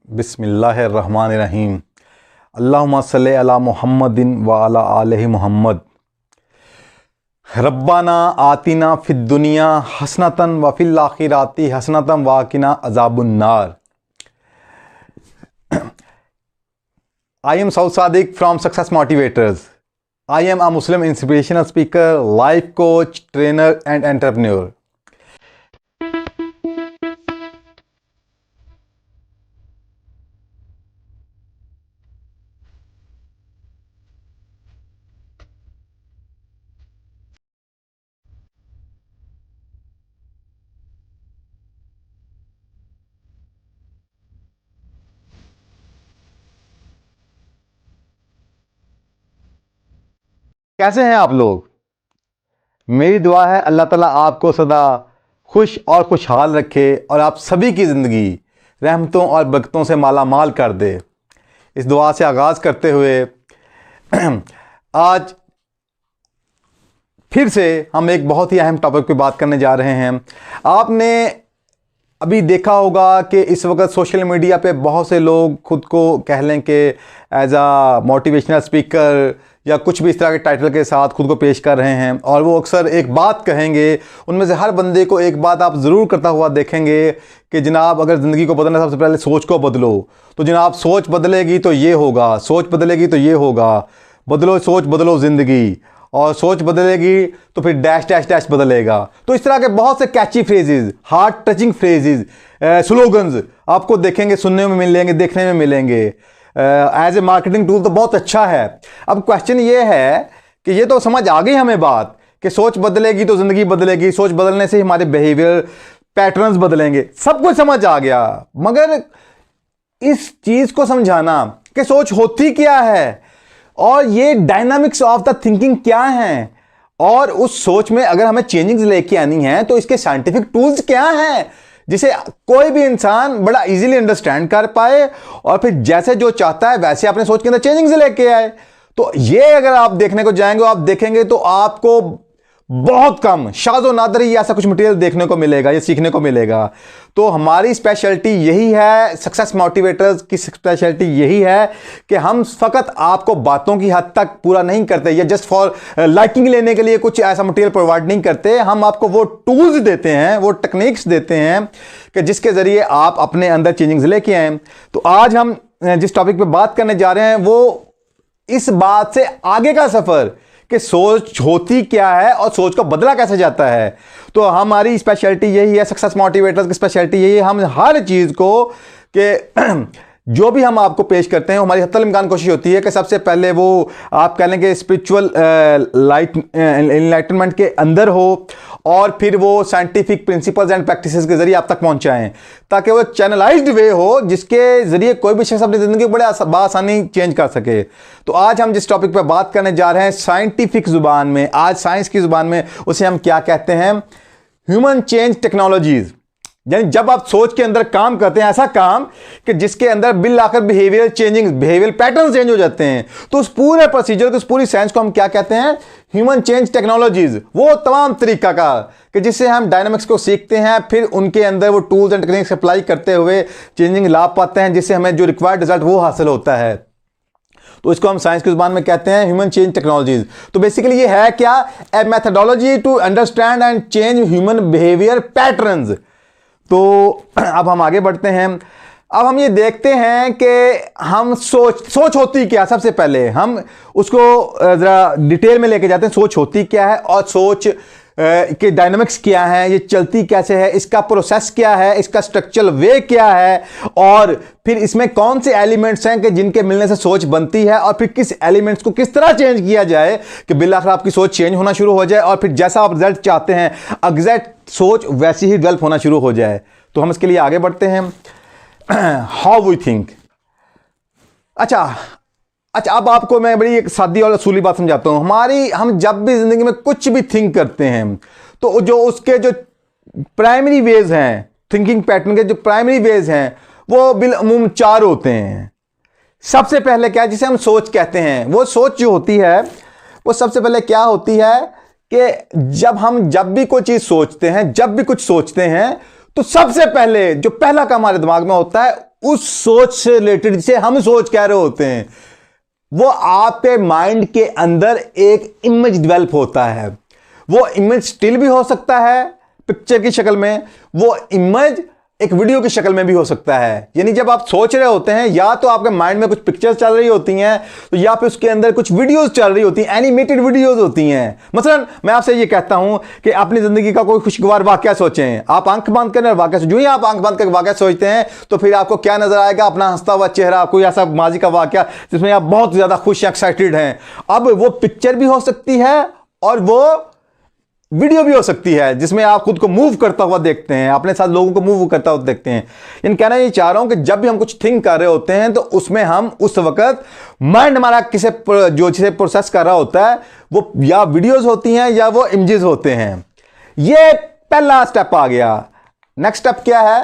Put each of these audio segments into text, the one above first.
बिस्मिल्लाहिर्रहमानिर्रहीम। अल्लाहुम्मा सल्लि अला मुहम्मदिन व अला आलिहि मुहम्मद। रब्बाना आतिना फिद दुनिया हसनतन व फिल आखिराति हसनतन व क़िना अज़ाबुन्नार। I am Saud Sadiq from Success Motivators. I am a Muslim inspirational speaker, life coach, trainer and entrepreneur. कैसे हैं आप लोग? मेरी दुआ है अल्लाह ताला आपको सदा खुश और खुशहाल रखे और आप सभी की ज़िंदगी रहमतों और बरकतों से माला माल कर दे। इस दुआ से आगाज़ करते हुए आज फिर से हम एक बहुत ही अहम टॉपिक पे बात करने जा रहे हैं। आपने अभी देखा होगा कि इस वक्त सोशल मीडिया पे बहुत से लोग खुद को कह लें कि एज आ मोटिवेशनल स्पीकर या कुछ भी इस तरह के टाइटल के साथ खुद को पेश कर रहे हैं और वो अक्सर एक बात कहेंगे। उनमें से हर बंदे को एक बात आप ज़रूर करता हुआ देखेंगे कि जनाब अगर ज़िंदगी को बदलना सबसे पहले सोच को बदलो। तो जनाब सोच बदलेगी तो ये होगा, सोच बदलेगी तो ये होगा, बदलो सोच बदलो ज़िंदगी, और सोच बदलेगी तो फिर डैश डैश डैश बदलेगा। तो इस तरह के बहुत से catchy phrases, heart touching phrases, slogans आपको देखेंगे, सुनने में मिलेंगे, देखने में मिलेंगे। एज ए मार्केटिंग टूल तो बहुत अच्छा है। अब क्वेश्चन ये है कि ये तो समझ आ गई हमें बात कि सोच बदलेगी तो ज़िंदगी बदलेगी, सोच बदलने से हमारे बिहेवियर पैटर्न्स बदलेंगे, सब कुछ समझ आ गया। मगर इस चीज़ को समझाना कि सोच होती क्या है और ये डायनामिक्स ऑफ द थिंकिंग क्या हैं, और उस सोच में अगर हमें चेंजिंग्स लेके आनी है तो इसके साइंटिफिक टूल्स क्या हैं जिसे कोई भी इंसान बड़ा इजीली अंडरस्टैंड कर पाए और फिर जैसे जो चाहता है वैसे अपने सोच के अंदर चेंजिंग्स लेके आए। तो ये अगर आप देखने को जाएंगे, आप देखेंगे तो आपको बहुत कम, शाज़ो नादर ही ऐसा कुछ मटेरियल देखने को मिलेगा या सीखने को मिलेगा। तो हमारी स्पेशलिटी यही है, सक्सेस मोटिवेटर्स की स्पेशलिटी यही है कि हम फ़कत आपको बातों की हद तक पूरा नहीं करते या जस्ट फॉर लाइकिंग लेने के लिए कुछ ऐसा मटेरियल प्रोवाइड नहीं करते। हम आपको वो टूल्स देते हैं, वो टेक्निक्स देते हैं कि जिसके ज़रिए आप अपने अंदर चेंजिंग्स लेके आएँ। तो आज हम जिस टॉपिक पर बात करने जा रहे हैं वो इस बात से आगे का सफ़र कि सोच होती क्या है और सोच को बदला कैसे जाता है। तो हमारी स्पेशलिटी यही है, सक्सेस मोटिवेटर्स की स्पेशलिटी यही है, हम हर चीज़ को कि जो भी हम आपको पेश करते हैं हमारी हत्तल इम्कान कोशिश होती है कि सबसे पहले वो आप कह लें कि स्पिरिचुअल एनलाइटनमेंट के अंदर हो और फिर वो साइंटिफिक प्रिंसिपल्स एंड प्रैक्टिसेस के जरिए आप तक पहुंचाएं, ताकि वो एक चैनलाइज्ड वे हो जिसके ज़रिए कोई भी शख्स अपनी ज़िंदगी को बड़े आसानी चेंज कर सके। तो आज हम जिस टॉपिक पर बात करने जा रहे हैं साइंटिफिक ज़ुबान में, आज साइंस की ज़ुबान में उसे हम क्या कहते हैं, ह्यूमन चेंज टेक्नोलॉजीज़। यानी जब आप सोच के अंदर काम करते हैं, ऐसा काम कि जिसके अंदर बिल आकर behaviour changing, behaviour pattern change हो जाते हैं, तो उस पूरे प्रोसीजर को, उस पूरी साइंस को हम क्या कहते हैं, ह्यूमन चेंज टेक्नोलॉजीज। वो तमाम तरीका का कि जिससे हम डायनामिक्स को सीखते हैं, फिर उनके अंदर वो टूल्स एंड टेक्निक्स अप्लाई करते हुए चेंजिंग ला पाते हैं, जिससे हमें जो रिक्वायर्ड रिजल्ट वो हासिल होता है। तो इसको हम साइंस की जुबान में कहते हैं ह्यूमन चेंज टेक्नोलॉजीज। तो बेसिकली ये है क्या, a methodology to understand and change human behaviour patterns. तो अब हम आगे बढ़ते हैं। अब हम ये देखते हैं कि हम सोच होती क्या, सबसे पहले हम उसको ज़रा डिटेल में लेके जाते हैं। सोच होती क्या है और सोच के डायनामिक्स क्या है, ये चलती कैसे है, इसका प्रोसेस क्या है, इसका स्ट्रक्चरल वे क्या है, और फिर इसमें कौन से एलिमेंट्स हैं कि जिनके मिलने से सोच बनती है, और फिर किस एलिमेंट्स को किस तरह चेंज किया जाए कि बिल्कुल आपकी सोच चेंज होना शुरू हो जाए और फिर जैसा आप रिजल्ट चाहते हैं एग्जैक्ट सोच वैसी ही डेवलप होना शुरू हो जाए। तो हम इसके लिए आगे बढ़ते हैं। How we think. अच्छा, अब आपको मैं बड़ी एक सादी और असूली बात समझाता हूँ। हम जब भी जिंदगी में कुछ भी थिंक करते हैं तो जो उसके जो प्राइमरी वेज हैं, थिंकिंग पैटर्न के जो प्राइमरी वेज हैं वो बिलअमूम 4 होते हैं। सबसे पहले क्या, जिसे हम सोच कहते हैं, वो सोच जो होती है वो सबसे पहले क्या होती है कि जब भी कोई चीज़ सोचते हैं, जब भी कुछ सोचते हैं तो सबसे पहले जो पहला काम हमारे दिमाग में होता है उस सोच से रिलेटेड जिसे हम सोच कह रहे होते हैं, वो आपके माइंड के अंदर एक इमेज डेवलप होता है। वो इमेज स्टिल भी हो सकता है पिक्चर की शक्ल में, वो इमेज एक वीडियो की शक्ल में भी हो सकता है। यानी जब आप सोच रहे होते हैं या तो आपके माइंड में कुछ पिक्चर्स चल रही होती हैं, तो या फिर उसके अंदर कुछ वीडियोस चल रही होती हैं, एनिमेटेड वीडियोस होती हैं। मसलन मैं आपसे ये कहता हूं कि अपनी जिंदगी का कोई खुशगवार वाकया सोचें, आप आंख बंद कर वाकया जो ही आप आंख बंद कर वाकया सोचते हैं तो फिर आपको क्या नजर आएगा? अपना हंसता हुआ चेहरा, कोई ऐसा माजी का वाकया जिसमें आप बहुत ज्यादा खुश एक्साइटेड हैं। अब वो पिक्चर भी हो सकती है और वो वीडियो भी हो सकती है जिसमें आप खुद को मूव करता हुआ देखते हैं, अपने साथ लोगों को मूव करता हुआ देखते हैं। इन कहना ये चाह रहा हूं कि जब भी हम कुछ थिंक कर रहे होते हैं तो उसमें हम उस वक्त माइंड हमारा जिसे प्रोसेस कर रहा होता है वो या वीडियोस होती हैं या वो इमेजेस होते हैं। ये पहला स्टेप आ गया। नेक्स्ट स्टेप क्या है?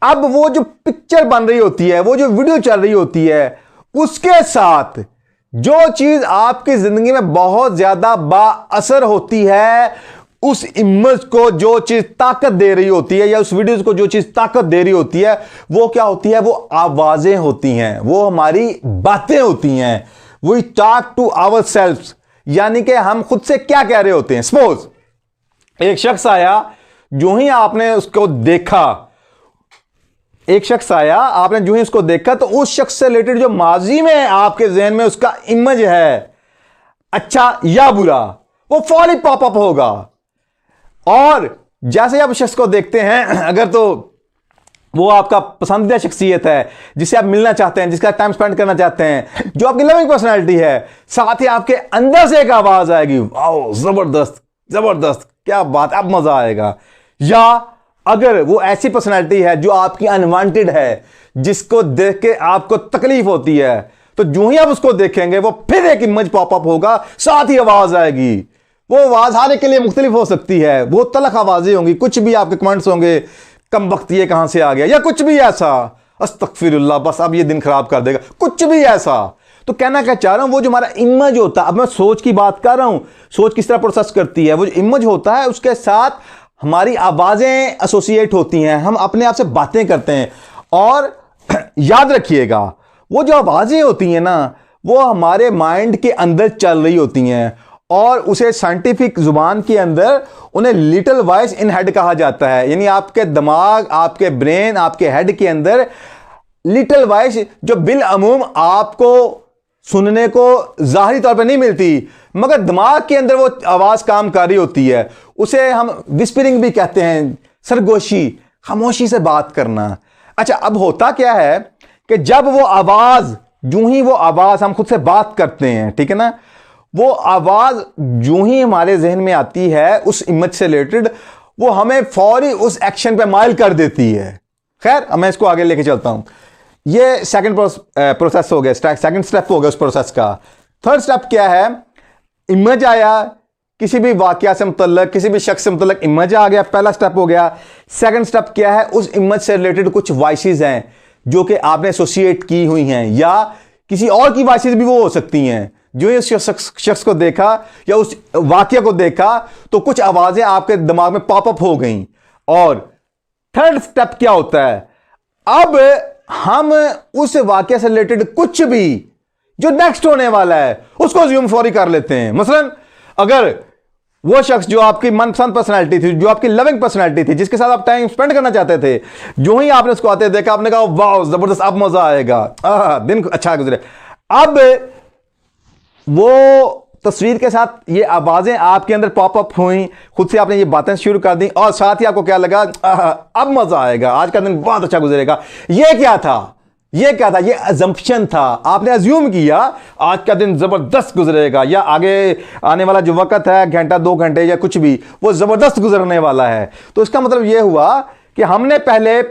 अब वो जो पिक्चर बन रही होती है, वो जो वीडियो चल रही होती है, उसके साथ जो चीज आपकी जिंदगी में बहुत ज्यादा बाअसर होती है, उस इमेज को जो चीज ताकत दे रही होती है या उस वीडियो को जो चीज ताकत दे रही होती है, वो क्या होती है? वो आवाजें होती हैं, वो हमारी बातें होती हैं। We talk to our self, यानी कि हम खुद से क्या कह रहे होते हैं। सपोज एक शख्स आया, जो ही आपने उसको देखा, एक शख्स आया, आपने जो ही उसको देखा तो उस शख्स से रिलेटेड जो माजी में आपके जहन में उसका इमेज है, अच्छा या बुरा, वो फौरी पॉपअप होगा। और जैसे ही आप शख्स को देखते हैं, अगर तो वो आपका पसंदीदा शख्सियत है जिससे आप मिलना चाहते हैं, जिसका टाइम स्पेंड करना चाहते हैं, जो आपकी लविंग पर्सनैलिटी है, साथ ही आपके अंदर से एक आवाज आएगी, वाओ जबरदस्त जबरदस्त, क्या बात, अब मजा आएगा। या अगर वो ऐसी पर्सनैलिटी है जो आपकी अनवांटेड है, जिसको देख के आपको तकलीफ होती है, तो जो ही आप उसको देखेंगे वो फिर एक इमेज पॉपअप होगा, साथ ही आवाज आएगी। वो आवाज हर एक के लिए मुख्तलिफ हो सकती है, वो तलख आवाजें होंगी, कुछ भी आपके कमेंट्स होंगे, कम वक्त ये कहां से आ गया, या कुछ भी ऐसा, अस्तगफिरुल्लाह, बस अब ये दिन खराब कर देगा, कुछ भी ऐसा। तो कहना क्या चाह रहा हूं, वो जो हमारा इमेज होता है, अब मैं सोच की बात कर रहा हूं, सोच किस तरह प्रोसेस करती है, वो जो इमेज होता है उसके साथ हमारी आवाजें एसोसिएट होती हैं, हम अपने आप से बातें करते हैं। और याद रखिएगा, वो जो आवाजें होती हैं ना, वो हमारे माइंड के अंदर चल रही होती हैं, और उसे साइंटिफिक जुबान के अंदर उन्हें लिटिल वॉइस इन हेड कहा जाता है। यानी आपके दिमाग, आपके ब्रेन, आपके हेड के अंदर लिटिल वॉइस जो बिल अमूम आपको सुनने को जाहिरी तौर पर नहीं मिलती, मगर दिमाग के अंदर वो आवाज काम कर रही होती है, उसे हम विस्परिंग भी कहते हैं, सरगोशी, खामोशी से बात करना। अच्छा, अब होता क्या है कि जब वो आवाज, जो ही वो आवाज, हम खुद से बात करते हैं, ठीक है ना, वो आवाज जो ही हमारे जहन में आती है उस इमेज से रिलेटेड, वो हमें फौरी उस एक्शन पे माइल कर देती है। खैर, अब मैं इसको आगे लेके चलता हूं। ये सेकंड प्रोसेस हो गया, सेकंड स्टेप हो गया उस प्रोसेस का। थर्ड स्टेप क्या है? इमेज आया, किसी भी वाकया से मुतल्लक, किसी भी शख्स से मुतल्लक इमेज आ गया, पहला स्टेप हो गया। सेकंड स्टेप क्या है? उस इमेज से रिलेटेड कुछ वॉइसेस हैं जो कि आपने एसोसिएट की हुई हैं, या किसी और की वॉइसेस भी वो हो सकती हैं। जो इस शख्स को देखा या उस वाकया को देखा तो कुछ आवाजें आपके दिमाग में पॉपअप हो गई। और थर्ड स्टेप क्या होता है? अब हम उस वाकया से रिलेटेड कुछ भी जो नेक्स्ट होने वाला है उसको ज़ूम फौरी कर लेते हैं। मसलन अगर वो शख्स जो आपकी मनपसंद पर्सनालिटी थी, जो आपकी लविंग पर्सनालिटी थी, जिसके साथ आप टाइम स्पेंड करना चाहते थे, जो ही आपने उसको आते देखा, आपने कहा वाह जबरदस्त, अब मजा आएगा, दिन अच्छा गुजरे। अब वो तस्वीर के साथ ये आवाजें आपके अंदर पॉपअप हुई, खुद से आपने ये बातें शुरू कर दी, और साथ ही आपको क्या लगा, अब मजा आएगा, आज का दिन बहुत अच्छा गुजरेगा। ये क्या था? ये क्या था? ये अजम्पशन था। आपने अज्यूम किया आज का दिन जबरदस्त गुजरेगा, या आगे आने वाला जो वक्त है, घंटा 2 घंटे या कुछ भी, वो जबरदस्त गुजरने वाला है। तो इसका मतलब ये हुआ कि हमने पहले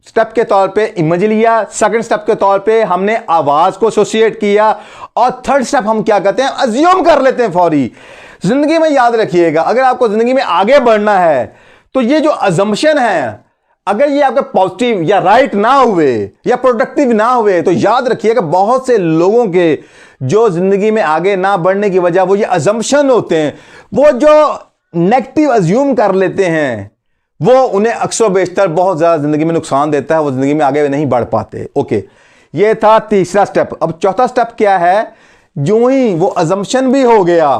स्टेप के तौर पे इमेज लिया, सेकंड स्टेप के तौर पे हमने आवाज को एसोसिएट किया, और थर्ड स्टेप हम क्या करते हैं? अज्यूम कर लेते हैं फौरी। जिंदगी में याद रखिएगा, अगर आपको जिंदगी में आगे बढ़ना है तो ये जो अजम्पशन है, अगर ये आपके पॉजिटिव या राइट ना हुए या प्रोडक्टिव ना हुए, तो याद रखिएगा बहुत से लोगों के जो जिंदगी में आगे ना बढ़ने की वजह वो ये अजम्पशन होते हैं, वो जो नेगेटिव अज्यूम कर लेते हैं, वो उन्हें अक्सर बेशतर बहुत ज़्यादा ज़िंदगी में नुकसान देता है, वो ज़िंदगी में आगे नहीं बढ़ पाते। ओके, ये था तीसरा स्टेप। अब चौथा स्टेप क्या है? जो ही वो अजम्पशन भी हो गया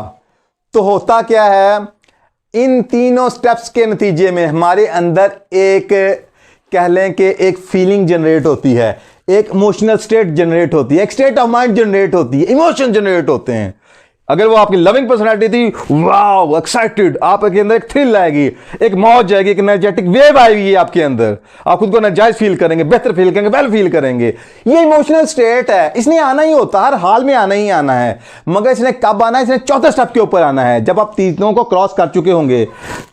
तो होता क्या है, इन तीनों स्टेप्स के नतीजे में हमारे अंदर एक, कह लें कि एक फीलिंग जनरेट होती है, एक इमोशनल स्टेट जनरेट होती है, एक स्टेट ऑफ माइंड जनरेट होती है, इमोशन जनरेट होते हैं। अगर वो आपकी लविंग पर्सनैलिटी थी, वाओ एक्साइटेड, आपके अंदर एक थ्रिल आएगी, एक मौज आएगी, एक एनर्जेटिक वेव आएगी आपके अंदर, आप खुद को एनर्जाइज फील करेंगे, बेहतर फील करेंगे, वेल फील करेंगे। ये इमोशनल स्टेट है, इसने आना ही होता, हर हाल में आना ही आना है। मगर इसने कब आना है? इसने चौथे स्टेप के ऊपर आना है, जब आप तीनों को क्रॉस कर चुके होंगे।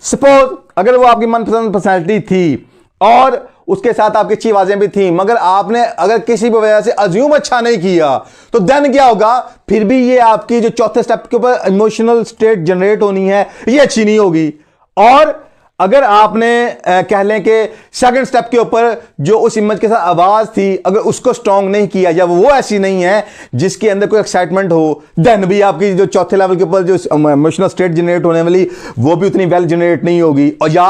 सपोज अगर वो आपकी मनपसंद पर्सनैलिटी थी और उसके साथ आपकी अच्छी आवाजें भी थी, मगर आपने अगर किसी भी वजह से अज्यूम अच्छा नहीं किया, तो देन क्या होगा? फिर भी ये आपकी जो चौथे स्टेप के ऊपर इमोशनल स्टेट जनरेट होनी है, ये अच्छी नहीं होगी। और अगर आपने कह लें कि सेकंड स्टेप के ऊपर जो उस इमेज के साथ आवाज थी, अगर उसको स्ट्रांग नहीं किया, या वो ऐसी नहीं है जिसके अंदर कोई एक्साइटमेंट हो, देन भी आपकी जो चौथे लेवल के ऊपर जो इमोशनल स्टेट जनरेट होने वाली, वो भी उतनी वेल जनरेट नहीं होगी। और या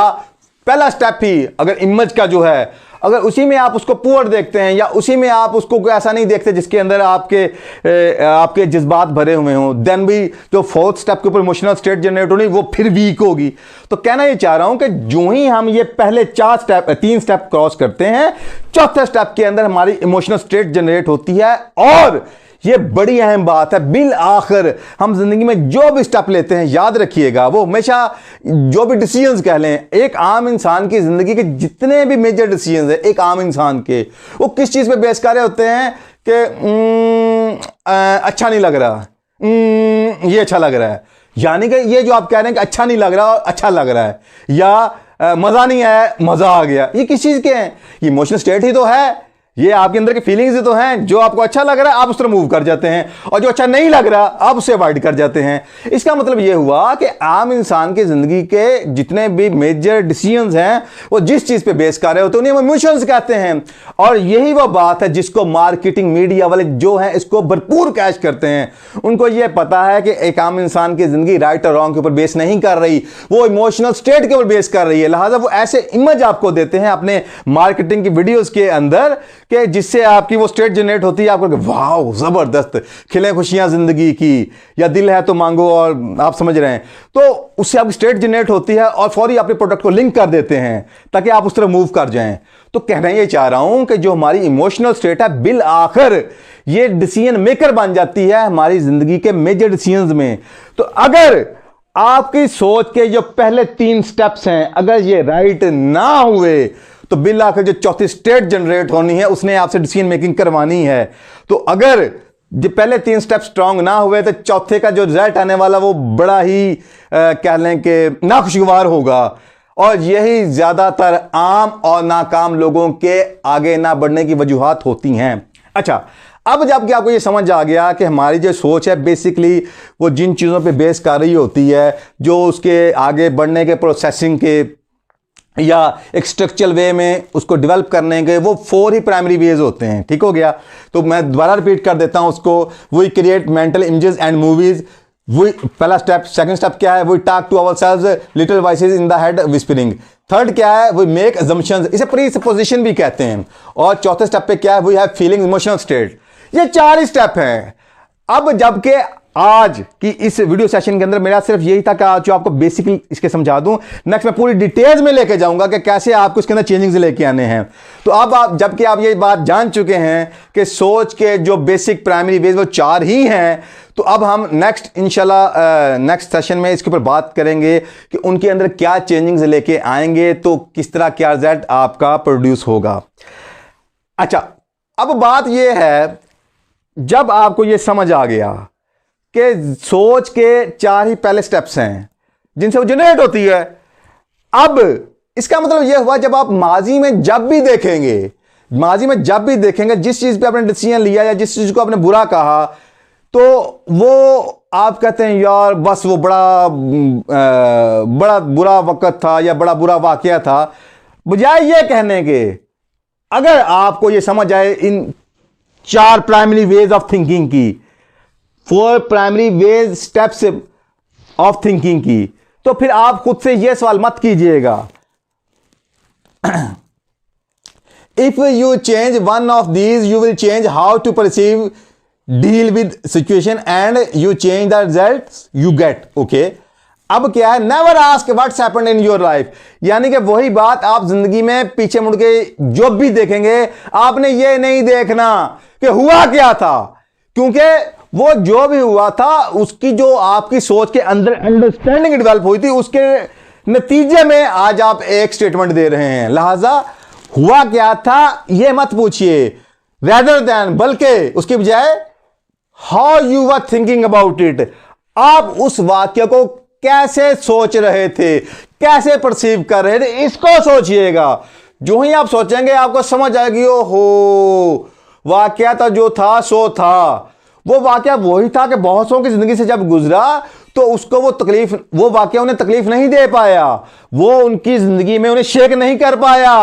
पहला स्टेप ही अगर इमेज का जो है, अगर उसी में आप उसको पुअर देखते हैं, या उसी में आप उसको ऐसा नहीं देखते जिसके अंदर आपके जज्बात भरे हुए हों, देन भी जो फोर्थ स्टेप के ऊपर इमोशनल स्टेट जनरेट होनी, वो फिर वीक होगी। तो कहना ये चाह रहा हूं कि जो ही हम ये पहले तीन स्टेप क्रॉस करते हैं, चौथे स्टेप के अंदर हमारी इमोशनल स्टेट जनरेट होती है। और ये बड़ी अहम बात है, बिल आखिर हम जिंदगी में जो भी स्टेप लेते हैं, याद रखिएगा, वो हमेशा जो भी डिसीजंस कह लें, एक आम इंसान की जिंदगी के जितने भी मेजर डिसीजंस हैं एक आम इंसान के, वो किस चीज पे बेस कर रहे होते हैं कि अच्छा नहीं लग रहा, ये अच्छा लग रहा है। यानी कि ये जो आप कह रहे हैं कि अच्छा नहीं लग रहा और अच्छा लग रहा है, या मजा नहीं आया मजा आ गया, ये किस चीज के हैं? ये इमोशनल स्टेट ही तो है, ये आपके अंदर की फीलिंग्स ही तो हैं। जो आपको अच्छा लग रहा है आप उस तरह मूव कर जाते हैं, और जो अच्छा नहीं लग रहा आप उसे अवॉइड कर जाते हैं। इसका मतलब ये हुआ कि आम इंसान की जिंदगी के जितने भी मेजर डिसीजंस हैं, वो जिस चीज पे बेस कर रहे होते हैं उन्हें इमोशंस कहते हैं। और यही वो बात है जिसको मार्केटिंग मीडिया वाले जो हैं इसको भरपूर कैश करते हैं। उनको ये पता है कि एक आम इंसान की जिंदगी राइट और रॉन्ग के ऊपर बेस नहीं कर रही, वो इमोशनल स्टेट के ऊपर बेस कर रही है। लिहाजा वो ऐसे इमेज आपको देते हैं अपने मार्केटिंग की वीडियोस के अंदर कि जिससे आपकी वो स्टेट जनरेट होती है, आपको वाह जबरदस्त, खिले खुशियां जिंदगी की, या दिल है तो मांगो, और आप समझ रहे हैं। तो उससे आपकी स्टेट जनरेट होती है और फौरी अपने प्रोडक्ट को लिंक कर देते हैं ताकि आप उस तरह मूव कर जाएं। तो कहना ये चाह रहा हूं कि जो हमारी इमोशनल स्टेट है, बिल आखिर ये डिसीजन मेकर बन जाती है हमारी जिंदगी के मेजर डिसीजंस में। तो अगर आपकी सोच के जो पहले 3 स्टेप्स हैं, अगर ये राइट ना हुए, तो बिल आखिर जो चौथी स्टेट जनरेट होनी है उसने आपसे डिसीजन मेकिंग करवानी है। तो अगर जो पहले 3 स्टेप स्ट्रांग ना हुए, तो चौथे का जो रिजल्ट आने वाला वो बड़ा ही कह लें कि नाखुशगवार होगा। और यही ज्यादातर आम और नाकाम लोगों के आगे ना बढ़ने की वजूहात होती हैं। अच्छा, अब जबकि आपको ये समझ आ गया कि हमारी जो सोच है बेसिकली वो जिन चीज़ों पे बेस कर रही होती है, जो उसके आगे बढ़ने के प्रोसेसिंग के या एक स्ट्रक्चरल वे में उसको डेवलप करने के वो 4 ही प्राइमरी वेज होते हैं। ठीक हो गया? तो मैं दोबारा रिपीट कर देता हूं उसको। We create mental images and movies, we पहला स्टेप। सेकंड स्टेप क्या है? We talk to ourselves little voices in the head whispering. Third क्या है? वी मेक अजम्पशंस, इसे प्री सपोजिशन भी कहते हैं। और चौथे स्टेप पे क्या है? We have feelings, emotional state. ये 4 ही स्टेप हैं। अब जबकि आज की इस वीडियो सेशन के अंदर मेरा सिर्फ यही था कि आज जो आपको बेसिकली इसके समझा दूं, नेक्स्ट मैं पूरी डिटेल्स में लेके जाऊंगा कि कैसे आपको इसके अंदर चेंजिंग्स लेके आने हैं। तो अब आप जबकि आप ये बात जान चुके हैं कि सोच के जो बेसिक प्राइमरी वेज वो 4 ही हैं, तो अब हम नेक्स्ट इंशाल्लाह नेक्स्ट सेशन में इसके ऊपर बात करेंगे कि उनके अंदर क्या चेंजिंग्स लेके आएंगे, तो किस तरह क्या रिजल्ट आपका प्रोड्यूस होगा। अच्छा, अब बात यह है, जब आपको यह समझ आ गया कि सोच के 4 ही पहले स्टेप्स हैं जिनसे वो जनरेट होती है, अब इसका मतलब यह हुआ जब आप माजी में जब भी देखेंगे जिस चीज पे आपने डिसीजन लिया या जिस चीज को आपने बुरा कहा, तो वो आप कहते हैं यार बस वो बड़ा बुरा वक्त था या बड़ा बुरा वाकया था, बजाय ये कहने के अगर आपको ये समझ आए इन 4 प्राइमरी वेज ऑफ थिंकिंग की, 4 primary ways steps of thinking की, तो फिर आप खुद से यह सवाल मत कीजिएगा If you change one of these, you will change how to perceive, deal with situation and you change the results you get. Okay? अब क्या है, never ask what's happened in your life, यानी कि वही बात आप जिंदगी में पीछे मुड़ के जो भी देखेंगे, आपने ये नहीं देखना कि हुआ क्या था, क्योंकि वो जो भी हुआ था उसकी जो आपकी सोच के अंदर अंडरस्टैंडिंग डेवलप हुई थी, उसके नतीजे में आज आप एक स्टेटमेंट दे रहे हैं। लिहाजा हुआ क्या था ये मत पूछिए, रेदर देन, बल्कि उसके बजाय how you were thinking about it, आप उस वाक्य को कैसे सोच रहे थे, कैसे परसीव कर रहे थे, इसको सोचिएगा। जो ही आप सोचेंगे आपको समझ आएगी, ओहो वाक्य तो जो था सो था, वो वाक्य वही था कि बहुतों की जिंदगी से जब गुजरा तो उसको वो वाक्य उन्हें तकलीफ नहीं दे पाया, वो उनकी जिंदगी में उन्हें शेक नहीं कर पाया,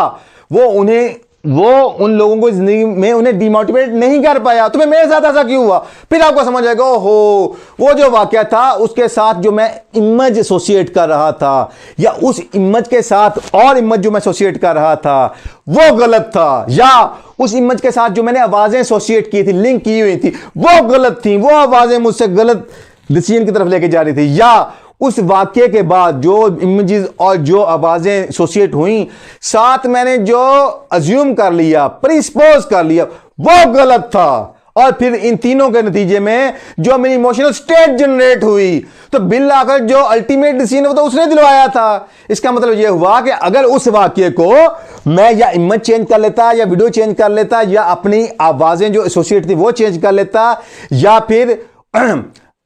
वो उन लोगों को जिंदगी में उन्हें डिमोटिवेट नहीं कर पाया। तुम्हें मेरे साथ ऐसा क्यों हुआ? फिर आपको समझ आएगा, ओहो वो जो वाकया था उसके साथ जो मैं इमेज एसोसिएट कर रहा था, या उस इमेज के साथ और इमेज जो मैं एसोसिएट कर रहा था वो गलत था, या उस इमेज के साथ जो मैंने आवाजें एसोसिएट की थी, लिंक की हुई थी, वो गलत थी, वो आवाजें मुझसे गलत डिसीजन की तरफ लेके जा रही थी, या उस वाक्य के बाद जो इमेजेस और जो आवाजें एसोसिएट हुई, साथ मैंने जो अज्यूम कर लिया, प्रीसपोज कर लिया, वो गलत था। और फिर इन तीनों के नतीजे में जो मेरी इमोशनल स्टेट जनरेट हुई, तो बिल आकर जो अल्टीमेट डिसीजन वो तो उसने दिलवाया था। इसका मतलब यह हुआ कि अगर उस वाक्य को मैं या इमेज चेंज कर लेता, या वीडियो चेंज कर लेता, या अपनी आवाजें जो एसोसिएट थी वो चेंज कर लेता, या फिर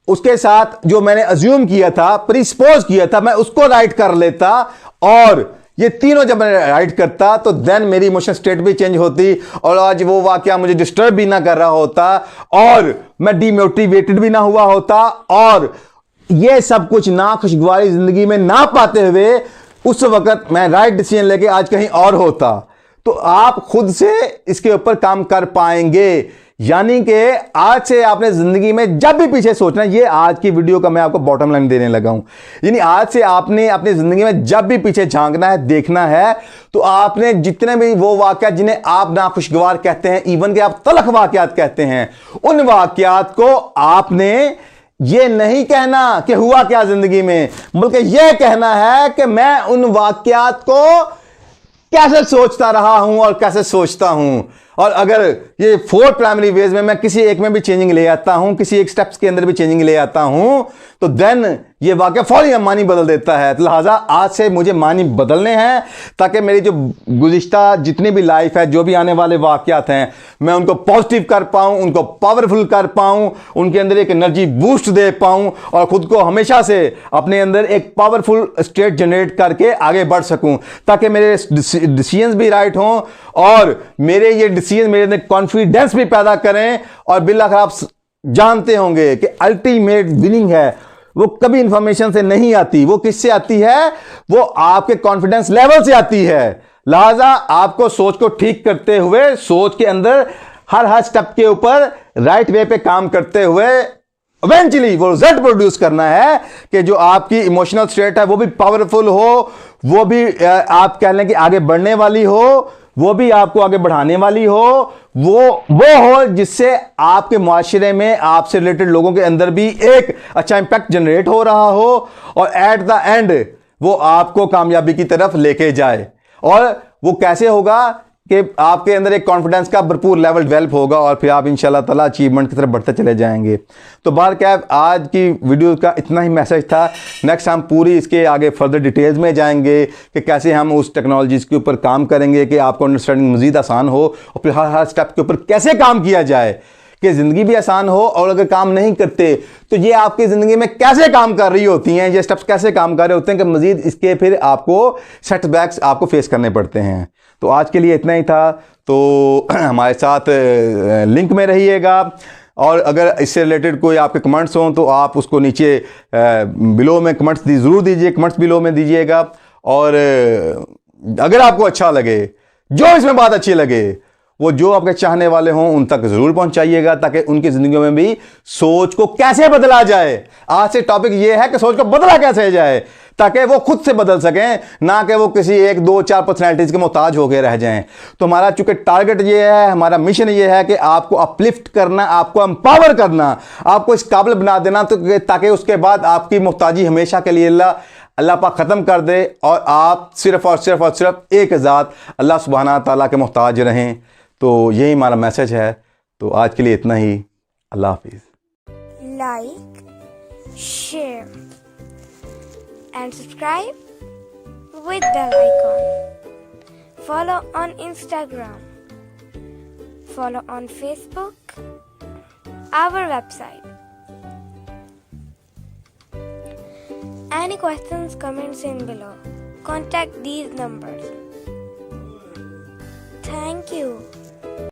उसके साथ जो मैंने अज्यूम किया था, प्रीसपोज किया था, मैं उसको राइट कर लेता, और ये तीनों जब मैं राइट करता तो देन मेरी इमोशनल स्टेट भी चेंज होती, और आज वो वाकया मुझे डिस्टर्ब भी ना कर रहा होता, और मैं डीमोटिवेटेड भी ना हुआ होता, और ये सब कुछ ना खुशगवारी जिंदगी में ना पाते हुए उस वक्त मैं राइट डिसीजन लेके आज कहीं और होता। तो आप खुद से इसके ऊपर काम कर पाएंगे। यानी कि आज से आपने जिंदगी में जब भी पीछे सोचना, ये आज की वीडियो का मैं आपको बॉटम लाइन देने लगा हूं, यानी आज से आपने अपनी जिंदगी में जब भी पीछे झांकना है, देखना है, तो आपने जितने भी वो वाकयात जिन्हें आप नाखुशगवार कहते हैं, इवन के आप तलख वाकयात कहते हैं, उन वाकयात को आपने ये नहीं कहना कि हुआ क्या जिंदगी में, बल्कि यह कहना है कि मैं उन वाकयात को कैसे सोचता रहा हूं और कैसे सोचता हूं। और अगर ये 4 प्राइमरी वेज में मैं किसी एक में भी चेंजिंग ले आता हूं, किसी एक स्टेप्स के अंदर भी चेंजिंग ले आता हूं, तो देन ये वाकया फौरी मानी बदल देता है। तो लिहाजा आज से मुझे मानी बदलने हैं, ताकि मेरी जो गुज़िश्ता जितनी भी लाइफ है, जो भी आने वाले वाकयात हैं, मैं उनको पॉजिटिव कर पाऊं, उनको पावरफुल कर पाऊं, उनके अंदर एक एनर्जी बूस्ट दे पाऊं, और खुद को हमेशा से अपने अंदर एक पावरफुल स्टेट जनरेट करके आगे बढ़ सकूं, ताकि मेरे डिसीजंस भी राइट हों, और मेरे ये डिसीजन मेरे अंदर कॉन्फिडेंस भी पैदा करें। और बिल्कुल आप जानते होंगे कि अल्टीमेट विनिंग है वो कभी इंफॉर्मेशन से नहीं आती, वो किससे आती है? वो आपके कॉन्फिडेंस लेवल से आती है। लिहाजा आपको सोच को ठीक करते हुए, सोच के अंदर हर स्टेप के ऊपर राइट वे पे काम करते हुए इवेंचुअली वो रिजल्ट प्रोड्यूस करना है कि जो आपकी इमोशनल स्टेट है वो भी पावरफुल हो, वो भी आप कह लें कि आगे बढ़ने वाली हो, वो भी आपको आगे बढ़ाने वाली हो, वो हो जिससे आपके मुआशरे में आपसे रिलेटेड लोगों के अंदर भी एक अच्छा इंपैक्ट जनरेट हो रहा हो, और एट द एंड वो आपको कामयाबी की तरफ लेके जाए। और वो कैसे होगा कि आपके अंदर एक कॉन्फिडेंस का भरपूर लेवल डेवलप होगा, और फिर आप इंशाल्लाह ताला अचीवमेंट की तरफ बढ़ते चले जाएंगे। तो बाहर क्या, आज की वीडियो का इतना ही मैसेज था। नेक्स्ट हम पूरी इसके आगे फर्दर डिटेल्स में जाएंगे कि कैसे हम उस टेक्नोलॉजीज़ के ऊपर काम करेंगे कि आपको अंडरस्टैंडिंग मज़ीद आसान हो, और फिर हर स्टेप के ऊपर कैसे काम किया जाए कि ज़िंदगी भी आसान हो, और अगर काम नहीं करते तो ये आपकी ज़िंदगी में कैसे काम कर रही होती हैं, ये स्टेप्स कैसे काम कर रहे होते हैं कि मज़ीद इसके फिर आपको सेटबैक्स आपको फेस करने पड़ते हैं। तो आज के लिए इतना ही था। तो हमारे साथ लिंक में रहिएगा, और अगर इससे रिलेटेड कोई आपके कमेंट्स हों तो आप उसको नीचे बिलो में कमेंट्स ज़रूर दीजिए, कमेंट्स बिलो में दीजिएगा। और अगर आपको अच्छा लगे, जो इसमें बात अच्छी लगे, वो जो आपके चाहने वाले हों उन तक जरूर पहुंचाइएगा, ताकि उनकी जिंदगियों में भी सोच को कैसे बदला जाए। आज से टॉपिक ये है कि सोच को बदला कैसे जाए, ताकि वो खुद से बदल सकें, ना कि वो किसी 1 2 4 पर्सनैलिटीज के मोहताज होकर रह जाएं। तो हमारा चूंकि टारगेट ये है, हमारा मिशन ये है कि आपको अपलिफ्ट करना, आपको एम्पावर करना, आपको इस काबिल बना देना, तो ताकि उसके बाद आपकी मोहताजी हमेशा के लिए अल्लाह पाक ख़त्म कर दे और आप सिर्फ और सिर्फ एक ज़ात अल्लाह सुब्हाना ताला के मोहताज रहें। तो यही हमारा मैसेज है। तो आज के लिए इतना ही। अल्लाह हाफिज़। Like, share and subscribe with bell icon. Follow on Instagram. Follow on Facebook. Our website. Any questions, comments in below. Contact these numbers. Thank you.